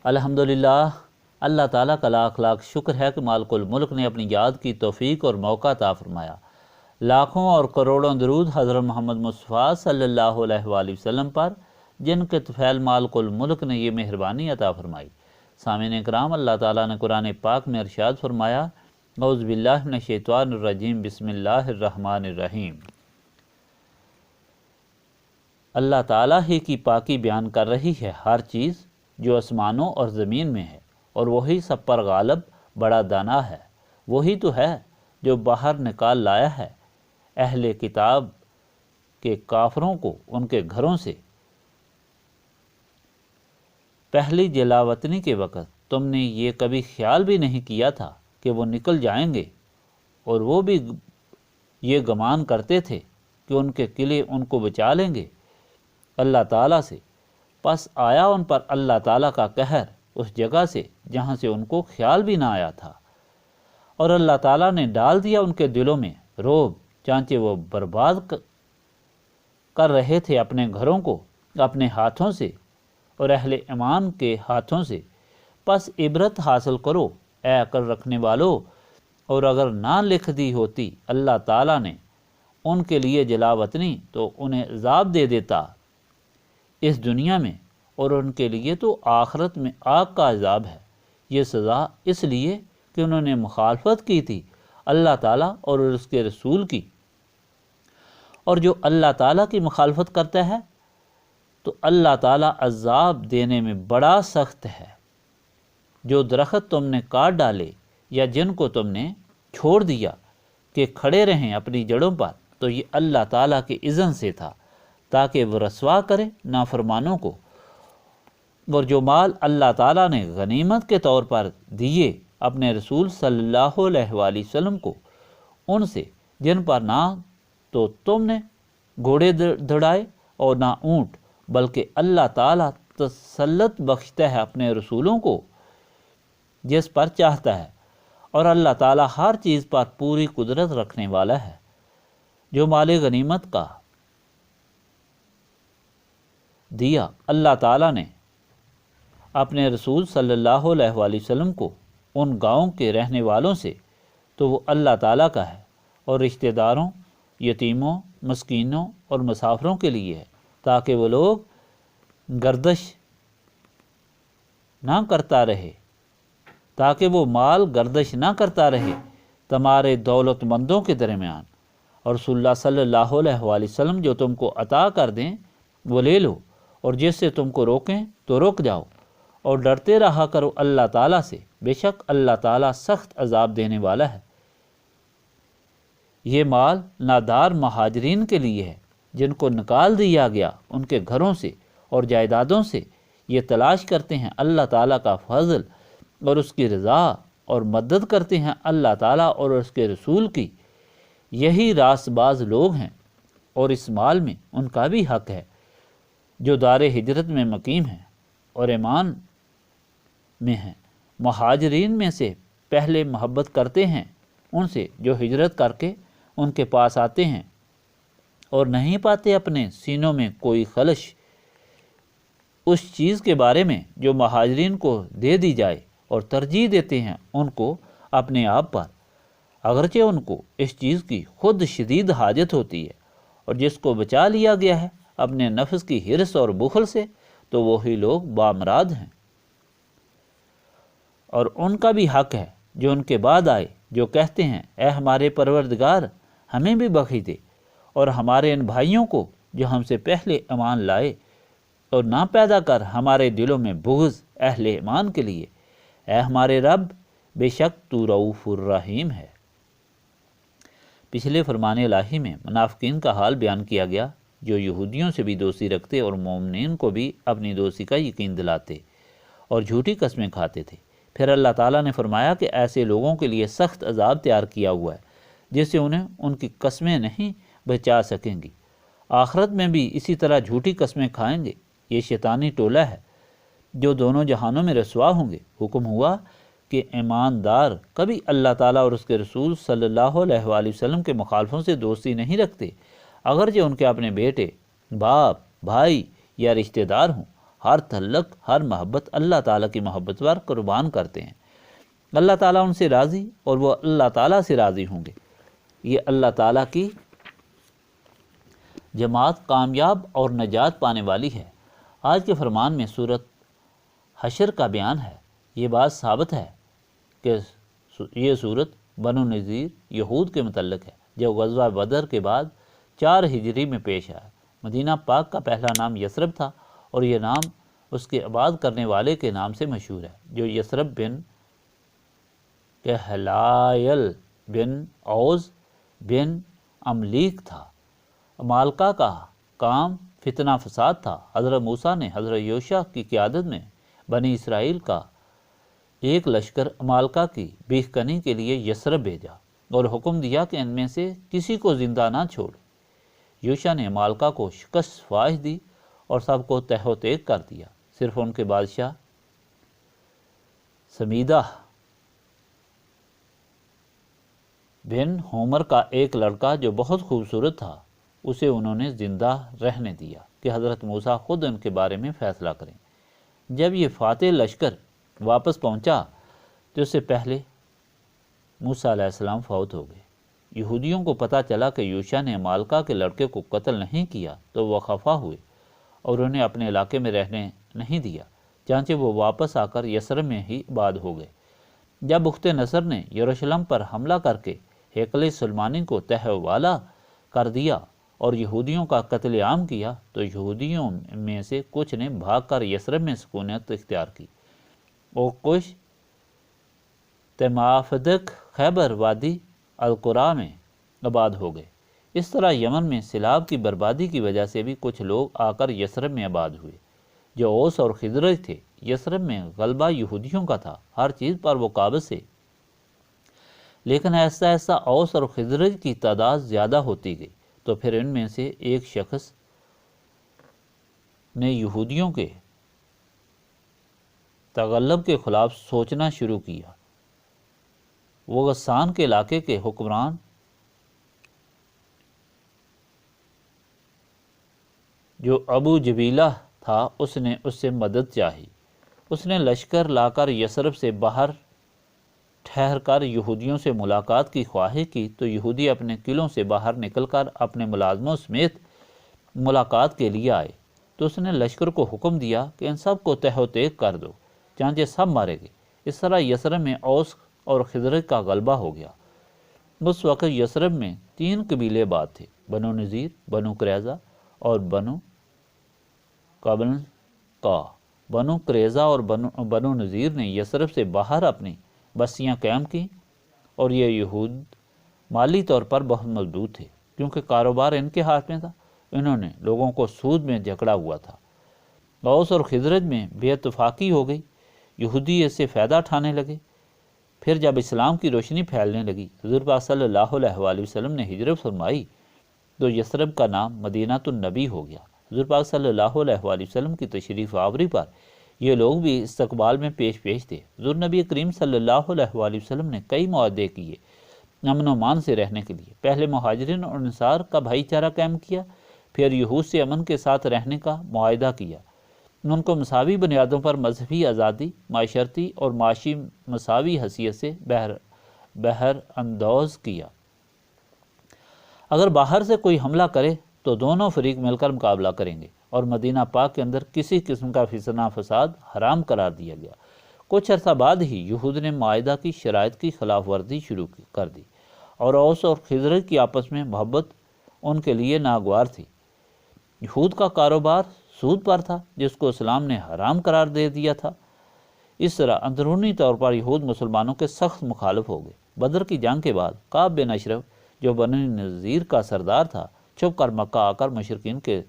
الحمدللہ، اللہ تعالیٰ کا لاکھ لاکھ شکر ہے کہ مالک الملک نے اپنی یاد کی توفیق اور موقع عطا فرمایا۔ لاکھوں اور کروڑوں درود حضرت محمد مصطفیٰ صلی اللہ علیہ وآلہ وسلم پر، جن کے طفیل مالک الملک نے یہ مہربانی عطا فرمائی۔ سامعین اکرام، اللہ تعالیٰ نے قرآن پاک میں ارشاد فرمایا، اعوذ باللہ من الشیطان الرجیم، بسم اللہ الرحمن الرحیم۔ اللہ تعالیٰ ہی کی پاکی بیان کر رہی ہے ہر چیز جو آسمانوں اور زمین میں ہے، اور وہی سب پر غالب بڑا دانا ہے۔ وہی تو ہے جو باہر نکال لایا ہے اہل کتاب کے کافروں کو ان کے گھروں سے۔ پہلی جلاوطنی کے وقت تم نے یہ کبھی خیال بھی نہیں کیا تھا کہ وہ نکل جائیں گے، اور وہ بھی یہ گمان کرتے تھے کہ ان کے قلعے ان کو بچا لیں گے اللہ تعالیٰ سے۔ پس آیا ان پر اللہ تعالیٰ کا قہر اس جگہ سے جہاں سے ان کو خیال بھی نہ آیا تھا، اور اللہ تعالیٰ نے ڈال دیا ان کے دلوں میں رعب، چانچہ وہ برباد کر رہے تھے اپنے گھروں کو اپنے ہاتھوں سے اور اہل ایمان کے ہاتھوں سے۔ پس عبرت حاصل کرو اے عقل رکھنے والو، اور اگر نہ لکھ دی ہوتی اللہ تعالیٰ نے ان کے لیے جلاوطنی تو انہیں عذاب دے دیتا اس دنیا میں، اور ان کے لیے تو آخرت میں آگ کا عذاب ہے۔ یہ سزا اس لیے کہ انہوں نے مخالفت کی تھی اللہ تعالیٰ اور اس کے رسول کی، اور جو اللہ تعالیٰ کی مخالفت کرتا ہے تو اللہ تعالیٰ عذاب دینے میں بڑا سخت ہے۔ جو درخت تم نے کاٹ ڈالے یا جن کو تم نے چھوڑ دیا کہ کھڑے رہیں اپنی جڑوں پر، تو یہ اللہ تعالیٰ کے اذن سے تھا تاکہ وہ رسوا کرے نافرمانوں کو۔ اور جو مال اللہ تعالیٰ نے غنیمت کے طور پر دیے اپنے رسول صلی اللہ علیہ وآلہ وسلم کو، ان سے جن پر نہ تو تم نے گھوڑے دڑائے اور نہ اونٹ، بلکہ اللہ تعالیٰ تسلط بخشتا ہے اپنے رسولوں کو جس پر چاہتا ہے، اور اللہ تعالیٰ ہر چیز پر پوری قدرت رکھنے والا ہے۔ جو مال غنیمت کا دیا اللہ تعالیٰ نے اپنے رسول صلی اللہ علیہ وآلہ وسلم کو ان گاؤں کے رہنے والوں سے، تو وہ اللہ تعالیٰ کا ہے، اور رشتہ داروں، یتیموں، مسکینوں اور مسافروں کے لیے ہے، تاکہ وہ لوگ گردش نہ کرتا رہے، تاکہ وہ مال گردش نہ کرتا رہے تمہارے دولت مندوں کے درمیان، اور رسول اللہ صلی اللہ علیہ وآلہ وسلم جو تم کو عطا کر دیں وہ لے لو، اور جس سے تم کو روکیں تو رک جاؤ، اور ڈرتے رہا کرو اللہ تعالیٰ سے، بے شک اللہ تعالیٰ سخت عذاب دینے والا ہے۔ یہ مال نادار مہاجرین کے لیے ہے جن کو نکال دیا گیا ان کے گھروں سے اور جائیدادوں سے، یہ تلاش کرتے ہیں اللہ تعالیٰ کا فضل اور اس کی رضا، اور مدد کرتے ہیں اللہ تعالیٰ اور اس کے رسول کی۔ یہی راست باز لوگ ہیں، اور اس مال میں ان کا بھی حق ہے جو دار ہجرت میں مقیم ہیں اور ایمان میں ہیں۔ مہاجرین میں سے پہلے محبت کرتے ہیں ان سے جو ہجرت کر کے ان کے پاس آتے ہیں اور نہیں پاتے اپنے سینوں میں کوئی خلش اس چیز کے بارے میں جو مہاجرین کو دے دی جائے، اور ترجیح دیتے ہیں ان کو اپنے آپ پر، اگرچہ ان کو اس چیز کی خود شدید حاجت ہوتی ہے۔ اور جس کو بچا لیا گیا ہے اپنے نفس کی حرص اور بخل سے، تو وہی لوگ بامراد ہیں۔ اور ان کا بھی حق ہے جو ان کے بعد آئے، جو کہتے ہیں اے ہمارے پروردگار ہمیں بھی بخش دے، اور ہمارے ان بھائیوں کو جو ہم سے پہلے ایمان لائے، اور نہ پیدا کر ہمارے دلوں میں بغض اہل ایمان کے لیے، اے ہمارے رب بے شک تو رؤوف الرحیم ہے۔ پچھلے فرمان الہی میں منافقین کا حال بیان کیا گیا جو یہودیوں سے بھی دوستی رکھتے اور مومنین کو بھی اپنی دوستی کا یقین دلاتے اور جھوٹی قسمیں کھاتے تھے۔ پھر اللہ تعالیٰ نے فرمایا کہ ایسے لوگوں کے لیے سخت عذاب تیار کیا ہوا ہے جس سے انہیں ان کی قسمیں نہیں بچا سکیں گی، آخرت میں بھی اسی طرح جھوٹی قسمیں کھائیں گے۔ یہ شیطانی ٹولہ ہے جو دونوں جہانوں میں رسوا ہوں گے۔ حکم ہوا کہ ایماندار کبھی اللہ تعالیٰ اور اس کے رسول صلی اللہ علیہ وآلہ وسلم کے مخالفوں سے دوستی نہیں رکھتے، اگرچہ ان کے اپنے بیٹے، باپ، بھائی یا رشتہ دار ہوں، ہر تعلق، ہر محبت اللہ تعالیٰ کی محبت پر قربان کرتے ہیں۔ اللہ تعالیٰ ان سے راضی اور وہ اللہ تعالیٰ سے راضی ہوں گے۔ یہ اللہ تعالیٰ کی جماعت کامیاب اور نجات پانے والی ہے۔ آج کے فرمان میں سورۃ حشر کا بیان ہے۔ یہ بات ثابت ہے کہ یہ سورت بنو نذیر یہود کے متعلق ہے، جو غزوہ بدر کے بعد 4 ہجری میں پیش آیا۔ مدینہ پاک کا پہلا نام یثرب تھا، اور یہ نام اس کے آباد کرنے والے کے نام سے مشہور ہے، جو یثرب بن کہلائل بن اوز بن املیک تھا۔ عمالقہ کا کام فتنہ فساد تھا۔ حضرت موسیٰ نے حضرت یوشع کی قیادت میں بنی اسرائیل کا ایک لشکر عمالقہ کی بیخ کنی کے لیے یثرب بھیجا اور حکم دیا کہ ان میں سے کسی کو زندہ نہ چھوڑے۔ یوشع نے عمالقہ کو شکست فاش دی اور سب کو تہ و تیگ کر دیا، صرف ان کے بادشاہ سمیدہ بن ہومر کا ایک لڑکا جو بہت خوبصورت تھا، اسے انہوں نے زندہ رہنے دیا کہ حضرت موسیٰ خود ان کے بارے میں فیصلہ کریں۔ جب یہ فاتح لشکر واپس پہنچا تو اس سے پہلے موسیٰ علیہ السلام فوت ہو گئے۔ یہودیوں کو پتہ چلا کہ یوشع نے عمالقہ کے لڑکے کو قتل نہیں کیا تو وہ خفا ہوئے اور انہیں اپنے علاقے میں رہنے نہیں دیا، چنانچہ وہ واپس آ کر یثرب میں ہی آباد ہو گئے۔ جب بخت نصر نے یروشلم پر حملہ کر کے ہیکل سلیمانی کو تہہ و بالا کر دیا اور یہودیوں کا قتل عام کیا تو یہودیوں میں سے کچھ نے بھاگ کر یثرب میں سکونت اختیار کی اور کچھ تمافدق خیبر وادی القرا میں آباد ہو گئے۔ اس طرح یمن میں سیلاب کی بربادی کی وجہ سے بھی کچھ لوگ آ کر یثرب میں آباد ہوئے۔ جو اوس اور خزرج تھے، یثرب میں غلبہ یہودیوں کا تھا، ہر چیز پر وہ قابض تھے، لیکن ایسا اوس اور خزرج کی تعداد زیادہ ہوتی گئی تو پھر ان میں سے ایک شخص نے یہودیوں کے تغلب کے خلاف سوچنا شروع کیا۔ وہ غسان کے علاقے کے حکمران جو ابو جبیلہ تھا، اس نے اس سے مدد چاہی۔ اس نے لشکر لا کر یثرب سے باہر ٹھہر کر یہودیوں سے ملاقات کی خواہش کی تو یہودی اپنے قلعوں سے باہر نکل کر اپنے ملازموں سمیت ملاقات کے لیے آئے تو اس نے لشکر کو حکم دیا کہ ان سب کو تہ و تیگ کر دو، چنانچہ سب مارے گئے۔ اس طرح یثرب میں اوس اور خزرج کا غلبہ ہو گیا۔ اس وقت یثرب میں 3 قبیلے آباد تھے، بنو نذیر، بنو قریظہ اور بنو قبنقاع۔ بنو قریظہ اور بنو نذیر نے یثرب سے باہر اپنی بستیاں قائم کی، اور یہ یہود مالی طور پر بہت مضبوط تھے کیونکہ کاروبار ان کے ہاتھ میں تھا۔ انہوں نے لوگوں کو سود میں جکڑا ہوا تھا۔ اوس اور خزرج میں بے اتفاقی ہو گئی، یہودی اس سے فائدہ اٹھانے لگے۔ پھر جب اسلام کی روشنی پھیلنے لگی، حضور پاک صلی اللہ علیہ وآلہ وسلم نے ہجرت فرمائی تو یثرب کا نام مدینہ النبی ہو گیا۔ حضور پاک صلی اللہ علیہ وآلہ وسلم کی تشریف آوری پر یہ لوگ بھی استقبال میں پیش تھے۔ حضور نبی کریم صلی اللہ علیہ وآلہ وسلم نے کئی معاہدے کیے امن و امان سے رہنے کے لیے۔ پہلے مہاجرین اور انصار کا بھائی چارہ قائم کیا، پھر یہود سے امن کے ساتھ رہنے کا معاہدہ کیا، ان کو مساوی بنیادوں پر مذہبی آزادی، معاشرتی اور معاشی مساوی حیثیت سے بہر اندوز کیا۔ اگر باہر سے کوئی حملہ کرے تو دونوں فریق مل کر مقابلہ کریں گے، اور مدینہ پاک کے اندر کسی قسم کا فتنہ فساد حرام قرار دیا گیا۔ کچھ عرصہ بعد ہی یہود نے معاہدہ کی شرائط کی خلاف ورزی شروع کر دی، اور اوس اور خزرج کی آپس میں محبت ان کے لیے ناگوار تھی۔ یہود کا کاروبار سود پر تھا جس کو اسلام نے حرام قرار دے دیا تھا۔ اس طرح اندرونی طور پر یہود مسلمانوں کے سخت مخالف ہو گئے۔ بدر کی جنگ کے بعد کعب بن اشرف جو بنی نذیر کا سردار تھا، چھپ کر مکہ آ کر مشرکین کے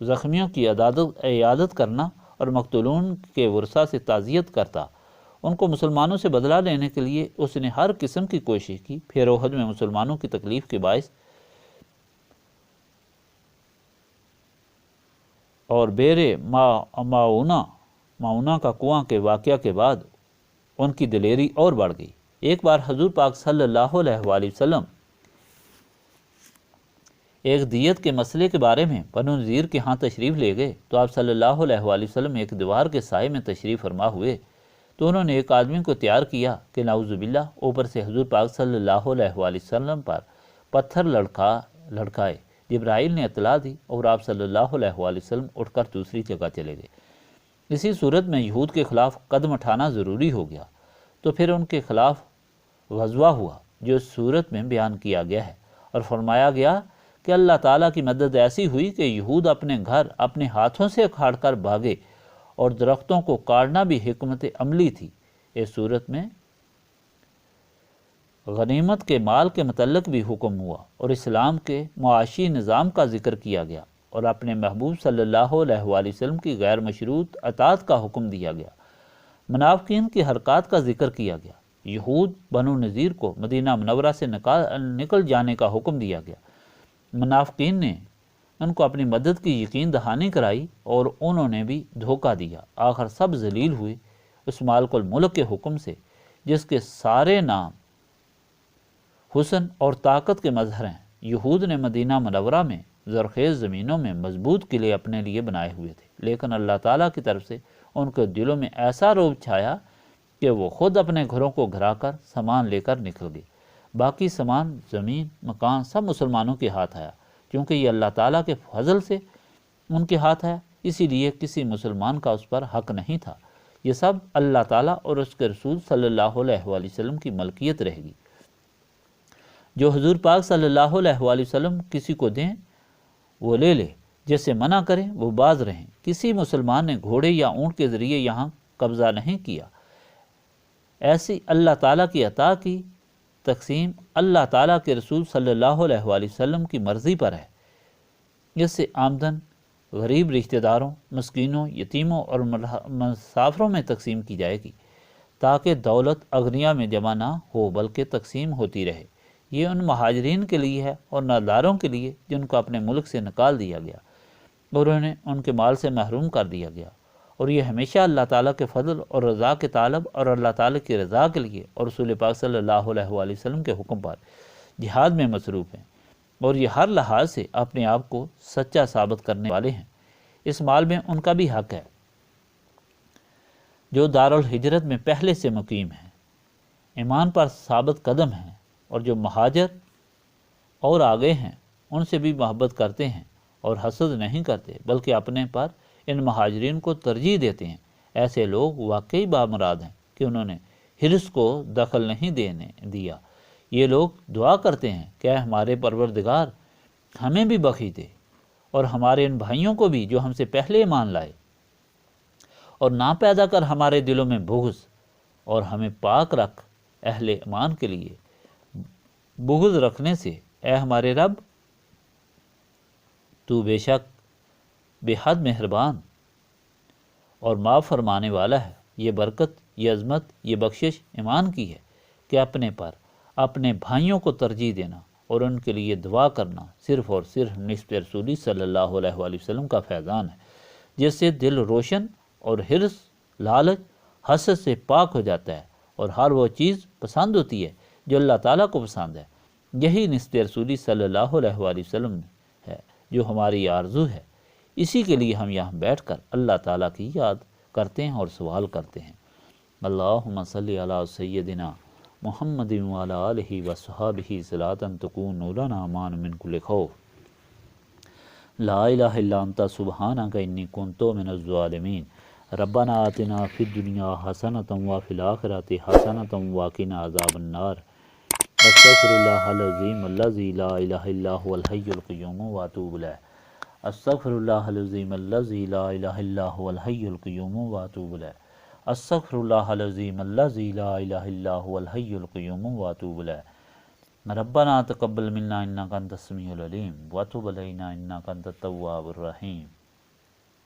زخمیوں کی عیادت کرنا اور مقتولون کے ورثہ سے تعزیت کرتا۔ ان کو مسلمانوں سے بدلہ لینے کے لیے اس نے ہر قسم کی کوشش کی۔ پھر احد میں مسلمانوں کی تکلیف کے باعث اور بیر معونہ کا کنواں کے واقعہ کے بعد ان کی دلیری اور بڑھ گئی۔ ایک بار حضور پاک صلی اللہ علیہ وآلہ وسلم ایک دیت کے مسئلے کے بارے میں بنو نذیر کے ہاں تشریف لے گئے تو آپ صلی اللہ علیہ وآلہ وسلم ایک دیوار کے سائے میں تشریف فرما ہوئے تو انہوں نے ایک آدمی کو تیار کیا کہ نعوذ باللہ اوپر سے حضور پاک صلی اللہ علیہ وآلہ وسلم پر پتھر لڑکائے۔ جبرائیل نے اطلاع دی اور آپ صلی اللہ علیہ وآلہ وسلم اٹھ کر دوسری جگہ چلے گئے۔ اسی صورت میں یہود کے خلاف قدم اٹھانا ضروری ہو گیا تو پھر ان کے خلاف غزوہ ہوا جو اس صورت میں بیان کیا گیا ہے، اور فرمایا گیا کہ اللہ تعالیٰ کی مدد ایسی ہوئی کہ یہود اپنے گھر اپنے ہاتھوں سے اکھاڑ کر بھاگے، اور درختوں کو کاٹنا بھی حکمت عملی تھی۔ اس صورت میں غنیمت کے مال کے متعلق بھی حکم ہوا اور اسلام کے معاشی نظام کا ذکر کیا گیا، اور اپنے محبوب صلی اللہ علیہ وآلہ وسلم کی غیر مشروط اطاعت کا حکم دیا گیا۔ منافقین کی حرکات کا ذکر کیا گیا۔ یہود بنو نذیر کو مدینہ منورہ سے نکل جانے کا حکم دیا گیا۔ منافقین نے ان کو اپنی مدد کی یقین دہانی کرائی اور انہوں نے بھی دھوکہ دیا۔ آخر سب ذلیل ہوئے اس مالک الملک کے حکم سے جس کے سارے نام حسن اور طاقت کے مظہر ہیں۔ یہود نے مدینہ منورہ میں زرخیز زمینوں میں مضبوط قلعے اپنے لیے بنائے ہوئے تھے، لیکن اللہ تعالیٰ کی طرف سے ان کے دلوں میں ایسا رعب چھایا کہ وہ خود اپنے گھروں کو گھرا کر سامان لے کر نکل گئے۔ باقی سامان، زمین، مکان سب مسلمانوں کے ہاتھ آیا۔ کیونکہ یہ اللہ تعالیٰ کے فضل سے ان کے ہاتھ آیا، اسی لیے کسی مسلمان کا اس پر حق نہیں تھا۔ یہ سب اللہ تعالیٰ اور اس کے رسول صلی اللہ علیہ وآلہ وسلم کی ملکیت رہے گی۔ جو حضور پاک صلی اللہ علیہ وآلہ وسلم کسی کو دیں وہ لے لے، جیسے منع کریں وہ باز رہیں۔ کسی مسلمان نے گھوڑے یا اونٹ کے ذریعے یہاں قبضہ نہیں کیا۔ ایسی اللہ تعالیٰ کی عطا کی تقسیم اللہ تعالیٰ کے رسول صلی اللہ علیہ وآلہ وسلم کی مرضی پر ہے۔ اس سے آمدن غریب رشتہ داروں، مسکینوں، یتیموں اور مسافروں میں تقسیم کی جائے گی، تاکہ دولت اغنیا میں جمع نہ ہو بلکہ تقسیم ہوتی رہے۔ یہ ان مہاجرین کے لیے ہے اور ناداروں کے لیے جن کو اپنے ملک سے نکال دیا گیا اور انہیں ان کے مال سے محروم کر دیا گیا، اور یہ ہمیشہ اللہ تعالیٰ کے فضل اور رضا کے طالب اور اللہ تعالیٰ کی رضا کے لیے اور رسول پاک صلی اللہ علیہ وآلہ وسلم کے حکم پر جہاد میں مصروف ہیں، اور یہ ہر لحاظ سے اپنے آپ کو سچا ثابت کرنے والے ہیں۔ اس مال میں ان کا بھی حق ہے جو دارالہجرت میں پہلے سے مقیم ہیں، ایمان پر ثابت قدم ہیں، اور جو مہاجر اور آگے ہیں ان سے بھی محبت کرتے ہیں اور حسد نہیں کرتے بلکہ اپنے پر ان مہاجرین کو ترجیح دیتے ہیں۔ ایسے لوگ واقعی بامراد ہیں کہ انہوں نے حرص کو دخل نہیں دینے دیا۔ یہ لوگ دعا کرتے ہیں کہ اے ہمارے پروردگار ہمیں بھی بخشی دے اور ہمارے ان بھائیوں کو بھی جو ہم سے پہلے ایمان لائے، اور نہ پیدا کر ہمارے دلوں میں بغض، اور ہمیں پاک رکھ اہل ایمان کے لیے بغض رکھنے سے۔ اے ہمارے رب تو بے شک بے حد مہربان اور معاف فرمانے والا ہے۔ یہ برکت، یہ عظمت، یہ بخشش ایمان کی ہے کہ اپنے پر اپنے بھائیوں کو ترجیح دینا اور ان کے لیے دعا کرنا صرف اور صرف نسبت رسولی صلی اللہ علیہ وآلہ وسلم کا فیضان ہے، جس سے دل روشن اور حرص، لالچ، حسد سے پاک ہو جاتا ہے اور ہر وہ چیز پسند ہوتی ہے جو اللہ تعالیٰ کو پسند ہے۔ یہی نسبت رسولی صلی اللہ علیہ وآلہ وسلم ہے جو ہماری آرزو ہے۔ اسی کے لیے ہم یہاں بیٹھ کر اللہ تعالیٰ کی یاد کرتے ہیں اور سوال کرتے ہیں۔ اللہم صلی علی سیدنا محمد وعلی آلہ وصحبہ صلاۃ تکون لنا امان من کل خوف، لا الہ الا انت سبحانک انی کنت من الظالمین، ربنا آتنا فی الدنیا حسنۃ وفی الآخرۃ حسنۃ وقنا عذاب النار، استغفر اللہ العظیم الذی لا الہ الا هو الحی القیوم واتوب الیہ، استغفر اللہ العظیم الذی لا الہ الا هو الحی القیوم واتوب الیہ، استغفر اللہ العظیم الذی لا الہ الا هو الحی القیوم واتوب الیہ، ربنا تقبل منا انک انت السمیع العلیم وتب علینا انک انت التواب الرحیم۔